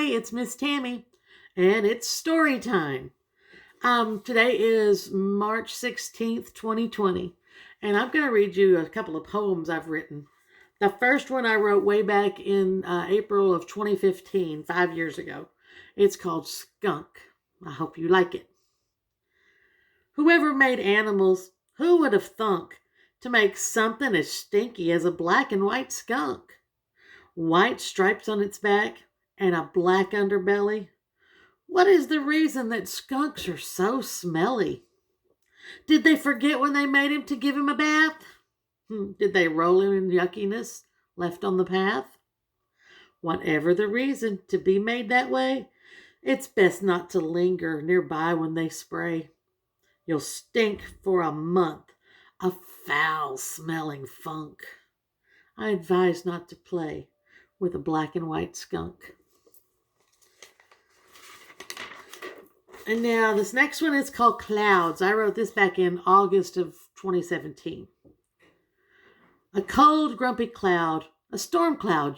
Hey, it's Miss Tammy, and it's story time. Today is March 16th, 2020, and I'm going to read you a couple of poems I've written. The first one I wrote way back in April of 2015, 5 years ago. It's called Skunk. I hope you like it. Whoever made animals, who would have thunk to make something as stinky as a black and white skunk? White stripes on its back and a black underbelly. What is the reason that skunks are so smelly? Did they forget when they made him to give him a bath? Did they roll him in yuckiness left on the path? Whatever the reason to be made that way, it's best not to linger nearby when they spray. You'll stink for a month, a foul-smelling funk. I advise not to play with a black and white skunk. And now this next one is called Clouds. I wrote this back in August of 2017. A cold, grumpy cloud, a storm cloud,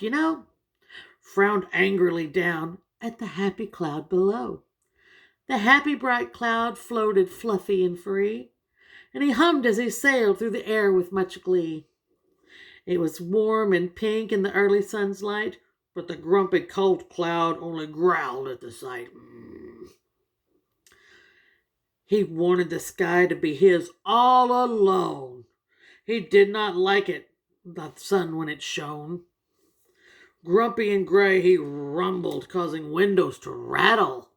frowned angrily down at the happy cloud below. The happy, bright cloud floated fluffy and free, and he hummed as he sailed through the air with much glee. It was warm and pink in the early sun's light, but the grumpy, cold cloud only growled at the sight. He wanted the sky to be his all alone. He did not like it, the sun when it shone. Grumpy and gray, he rumbled, causing windows to rattle.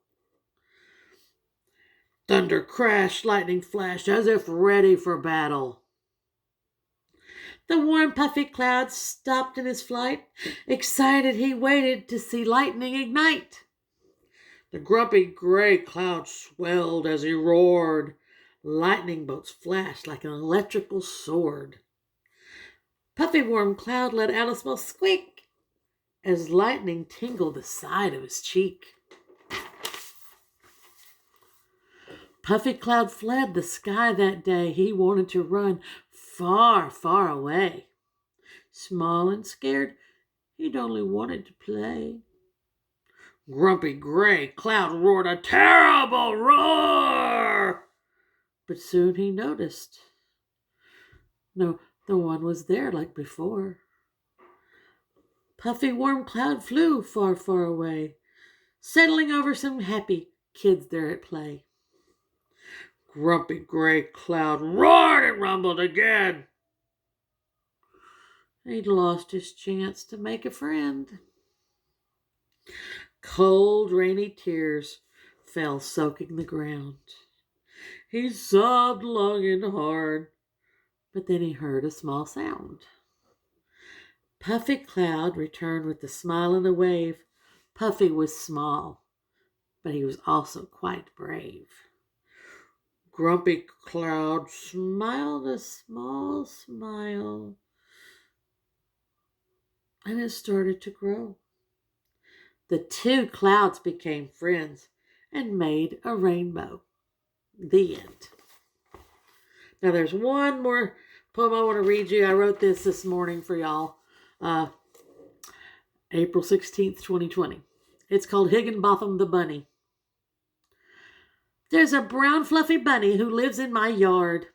Thunder crashed, lightning flashed, as if ready for battle. The warm, puffy cloud stopped in his flight. Excited, he waited to see lightning ignite. The grumpy gray cloud swelled as he roared. Lightning bolts flashed like an electrical sword. Puffy warm cloud let out a small squeak as lightning tingled the side of his cheek. Puffy cloud fled the sky that day. He wanted to run far, far away. Small and scared, he'd only wanted to play. Grumpy gray cloud roared a terrible roar. But soon he noticed. No one was there like before. Puffy warm cloud flew far, far away, settling over some happy kids there at play. Grumpy gray cloud roared and rumbled again. He'd lost his chance to make a friend. Cold, rainy tears fell soaking the ground. He sobbed long and hard, but then he heard a small sound. Puffy cloud returned with a smile and a wave. Puffy was small, but he was also quite brave. Grumpy cloud smiled a small smile, and it started to grow. The two clouds became friends and made a rainbow. The end. Now there's one more poem I want to read you. I wrote this morning for y'all. April 16th, 2020. It's called Higginbotham the Bunny. There's a brown fluffy bunny who lives in my yard.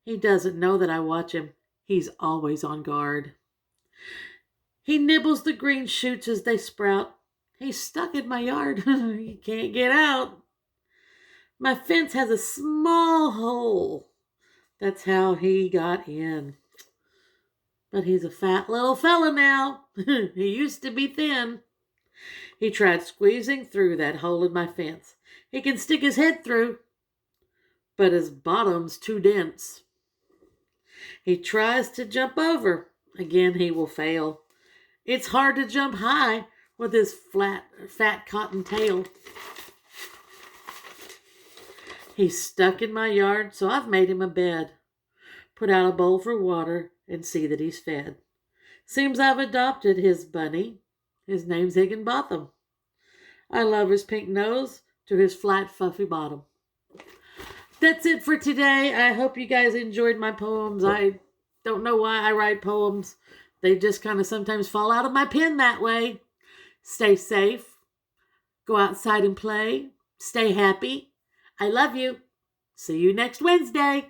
He doesn't know that I watch him. He's always on guard. He nibbles the green shoots as they sprout. He's stuck in my yard. He can't get out. My fence has a small hole. That's how he got in. But he's a fat little fella now. He used to be thin. He tried squeezing through that hole in my fence. He can stick his head through, but his bottom's too dense. He tries to jump over. Again, he will fail. It's hard to jump high with his fat cotton tail. He's stuck in my yard, so I've made him a bed. Put out a bowl for water and see that he's fed. Seems I've adopted his bunny. His name's Higginbotham. I love his pink nose to his flat, fluffy bottom. That's it for today. I hope you guys enjoyed my poems. I don't know why I write poems. They just kind of sometimes fall out of my pen that way. Stay safe. Go outside and play. Stay happy. I love you. See you next Wednesday.